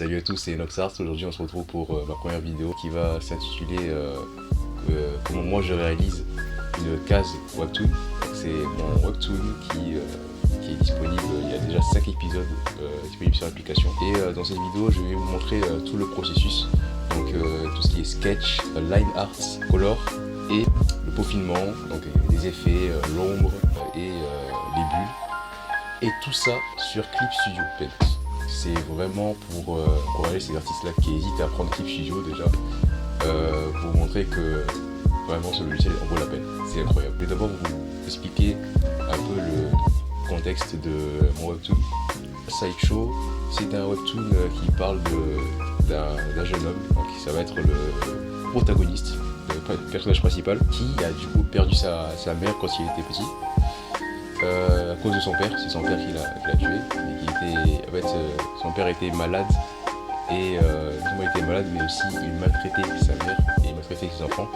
Salut à tous, c'est Noxart. Aujourd'hui on se retrouve pour ma première vidéo qui va s'intituler comment moi je réalise une case webtoon. C'est mon webtoon qui est disponible, il y a déjà 5 épisodes disponibles sur l'application. Et dans cette vidéo je vais vous montrer tout le processus, donc tout ce qui est sketch, line art, color et le peaufinement, donc les effets, l'ombre et les bulles. Et tout ça sur Clip Studio Paint. C'est vraiment pour encourager ces artistes-là qui hésitent à prendre Clip Studio déjà, pour montrer que vraiment ce logiciel en vaut la peine. C'est incroyable. Je vais d'abord vous expliquer un peu le contexte de mon webtoon. Sideshow, c'est un webtoon qui parle d'un jeune homme, donc ça va être le protagoniste, le personnage principal, qui a du coup perdu sa mère quand il était petit. À cause de son père, c'est son père qui l'a tué, et son père était malade, et non il était malade, mais aussi il maltraitait sa mère et il maltraitait ses enfants,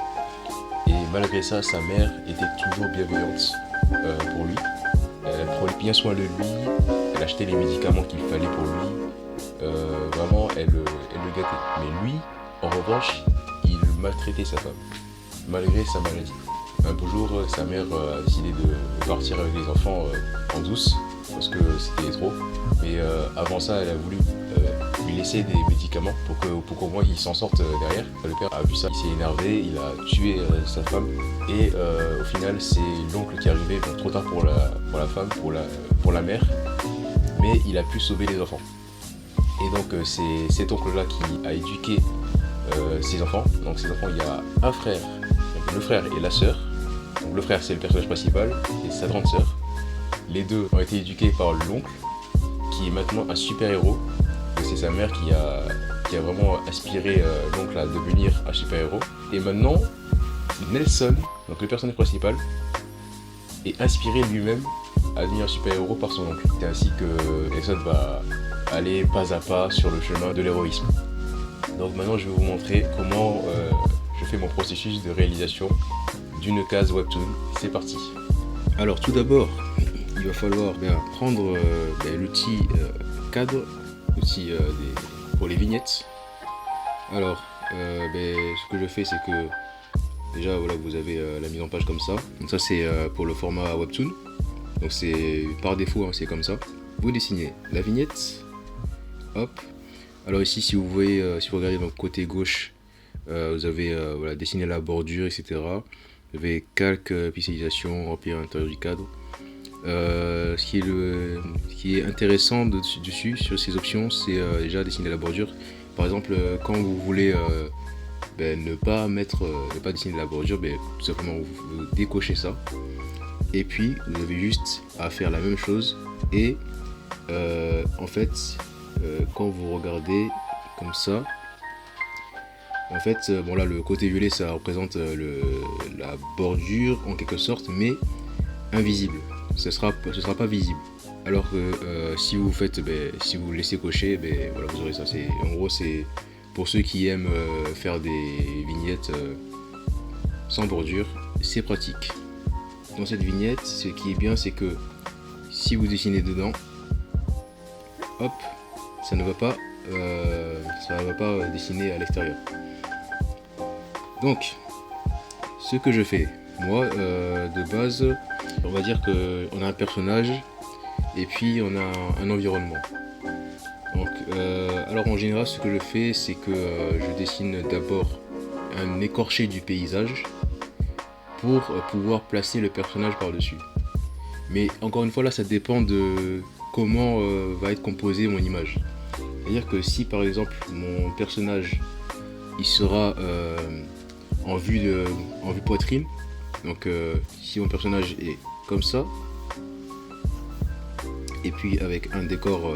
et malgré ça sa mère était toujours bienveillante pour lui. Elle prenait bien soin de lui, elle achetait les médicaments qu'il fallait pour lui, vraiment elle le gâtait. Mais lui, en revanche, il maltraitait sa femme, malgré sa maladie. Un beau jour, sa mère a décidé de partir avec les enfants en douce, parce que c'était trop. Mais avant ça, elle a voulu lui laisser des médicaments pour qu'au moins il s'en sorte derrière. Le père a vu ça, il s'est énervé, il a tué sa femme. Et au final, c'est l'oncle qui est arrivé, donc trop tard pour la femme, pour la mère. Mais il a pu sauver les enfants. Et donc c'est cet oncle-là qui a éduqué ses enfants. Donc ses enfants, il y a un frère, donc le frère et la sœur. Donc le frère c'est le personnage principal et sa grande sœur. Les deux ont été éduqués par l'oncle qui est maintenant un super héros. C'est sa mère qui a vraiment inspiré l'oncle à devenir un super héros. Et maintenant Nelson, donc le personnage principal, est inspiré lui-même à devenir un super héros par son oncle. C'est ainsi que Nelson va aller pas à pas sur le chemin de l'héroïsme. Donc maintenant je vais vous montrer comment je fais mon processus de réalisation d'une case webtoon. C'est parti. Alors tout d'abord, il va falloir prendre l'outil cadre, l'outil pour les vignettes. Alors ce que je fais, c'est que déjà voilà, vous avez la mise en page comme ça. Donc ça c'est pour le format webtoon. Donc c'est par défaut, c'est comme ça. Vous dessinez la vignette. Hop. Alors ici, si vous voyez, si vous regardez dans le côté gauche, vous avez dessiné la bordure, etc. Vous avez calque, pixelisation, remplir l'intérieur du cadre. Ce qui est intéressant dessus, sur ces options, c'est déjà dessiner la bordure. Par exemple, quand vous voulez ne pas dessiner la bordure, tout simplement vous décochez ça. Et puis vous avez juste à faire la même chose. Et en fait, quand vous regardez comme ça, en fait, là le côté violet ça représente la bordure en quelque sorte, mais invisible. Ce sera pas visible. Alors que si vous laissez cocher, vous aurez ça. En gros, c'est pour ceux qui aiment faire des vignettes sans bordure, c'est pratique. Dans cette vignette, ce qui est bien, c'est que si vous dessinez dedans, hop, ça ne va pas dessiner à l'extérieur. Donc, ce que je fais, moi, de base, on va dire qu'on a un personnage et puis on a un environnement. Donc, alors en général, ce que je fais, c'est que je dessine d'abord un écorché du paysage pour pouvoir placer le personnage par-dessus. Mais encore une fois, là, ça dépend de comment va être composée mon image. C'est-à-dire que si par exemple mon personnage il sera en vue poitrine, donc si mon personnage est comme ça, et puis avec un décor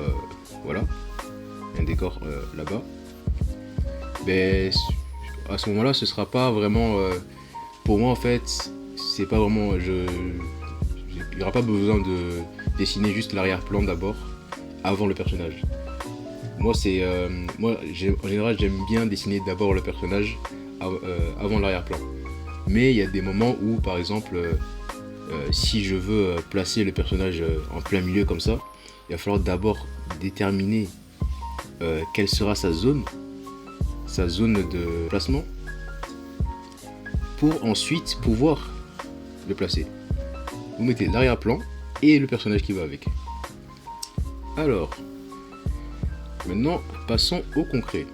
là-bas, à ce moment-là ce sera pas vraiment pour moi en fait, c'est pas vraiment il n'y aura pas besoin de dessiner juste l'arrière-plan d'abord avant le personnage. Moi en général j'aime bien dessiner d'abord le personnage avant l'arrière-plan. Mais il y a des moments où par exemple si je veux placer le personnage en plein milieu comme ça, il va falloir d'abord déterminer quelle sera sa zone de placement, pour ensuite pouvoir le placer. Vous mettez l'arrière-plan et le personnage qui va avec. Alors, maintenant, passons au concret.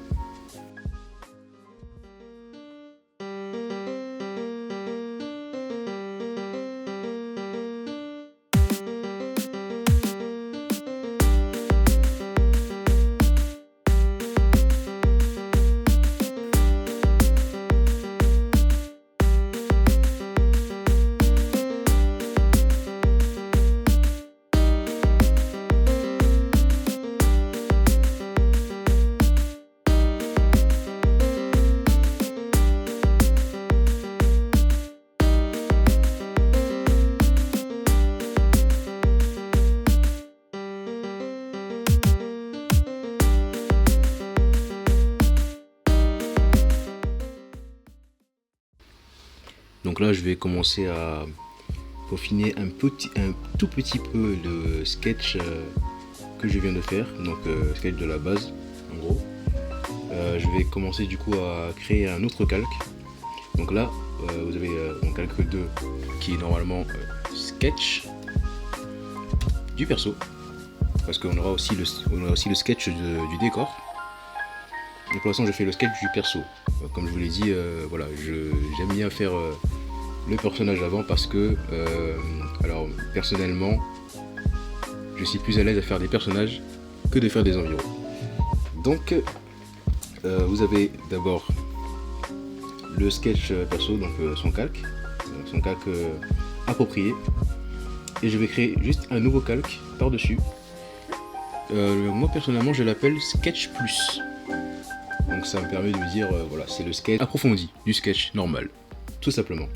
Donc là, je vais commencer à peaufiner un tout petit peu le sketch que je viens de faire, donc sketch de la base en gros. Je vais commencer du coup à créer un autre calque. Donc là, vous avez mon calque 2 qui est normalement sketch du perso, parce qu'on aura aussi le sketch du décor. Et pour l'instant, je fais le sketch du perso. Comme je vous l'ai dit, voilà, j'aime bien faire le personnage avant parce que, alors personnellement, je suis plus à l'aise à faire des personnages que de faire des environs. Donc, vous avez d'abord le sketch perso, donc son calque approprié. Et je vais créer juste un nouveau calque par-dessus. Moi personnellement, je l'appelle Sketch Plus. Donc ça me permet de me dire, voilà, c'est le sketch approfondi du sketch normal, tout simplement.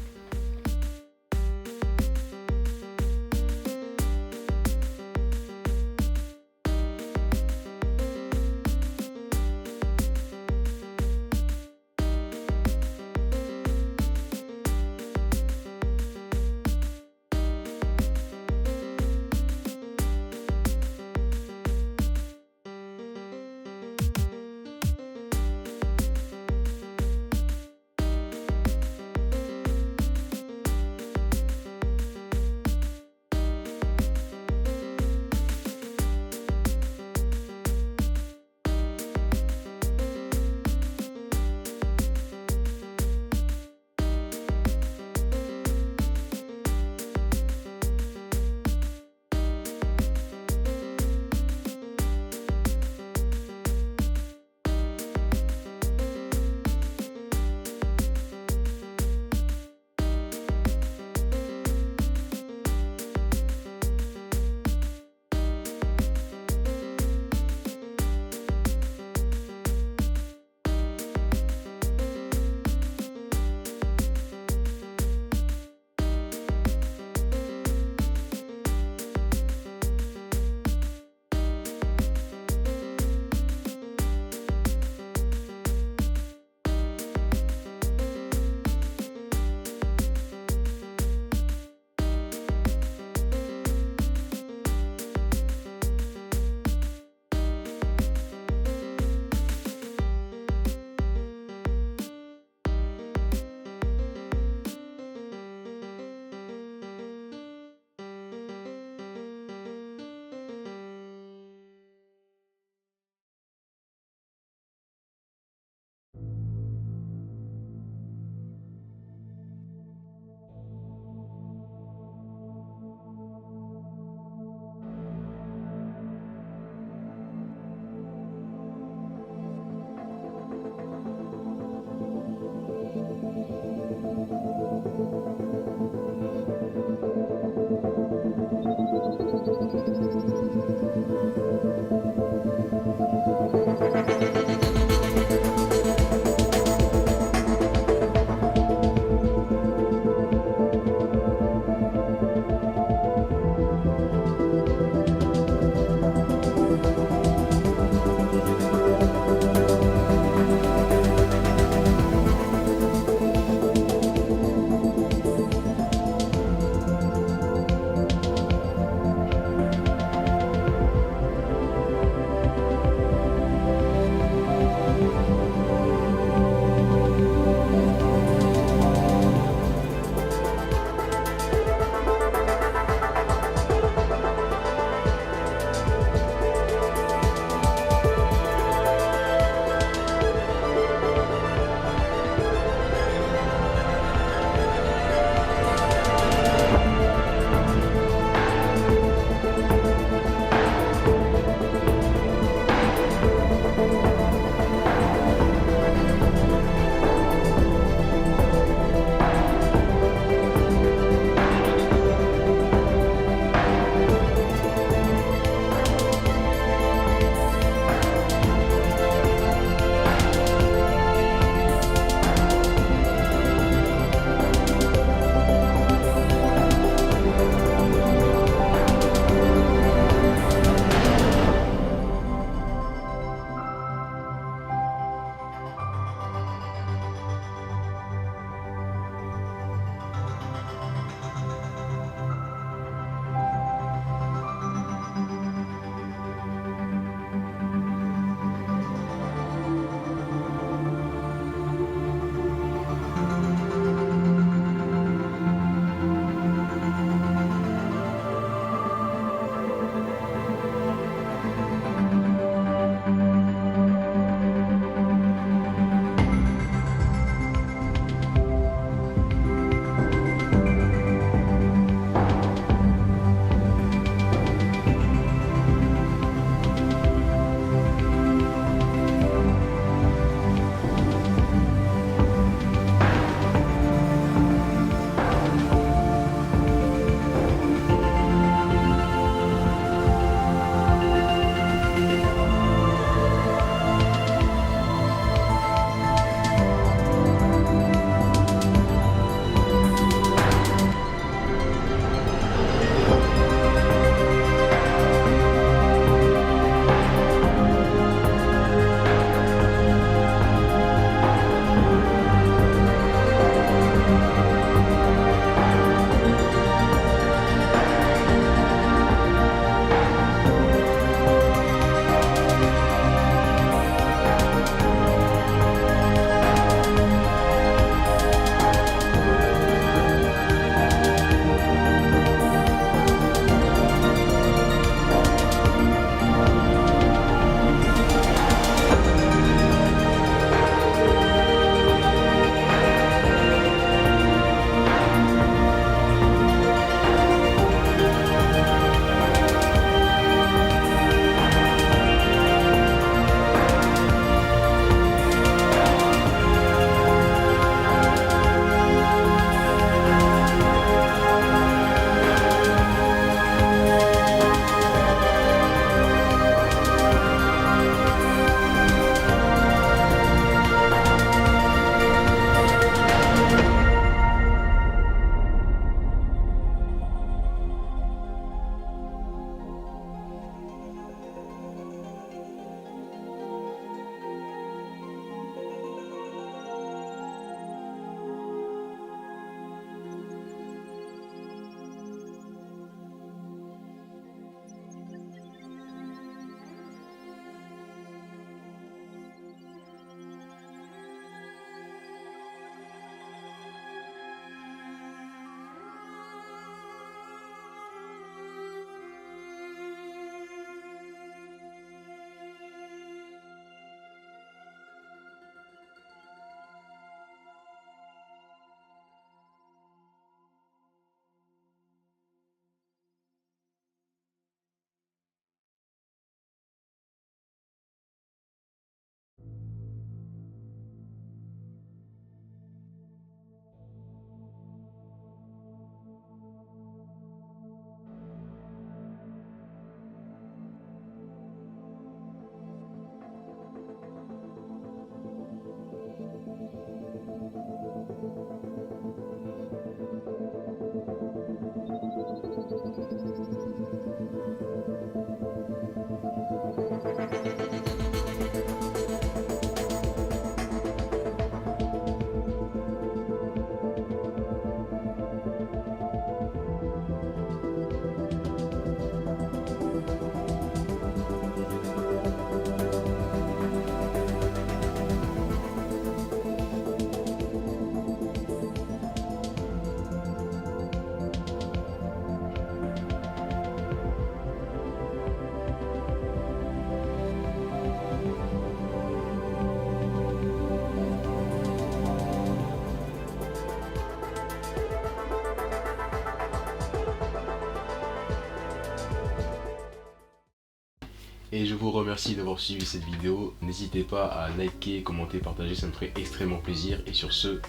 Et je vous remercie d'avoir suivi cette vidéo. N'hésitez pas à liker, commenter, partager, ça me ferait extrêmement plaisir. Et sur ce,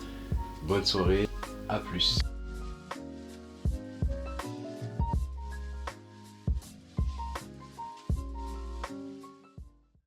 bonne soirée, à plus.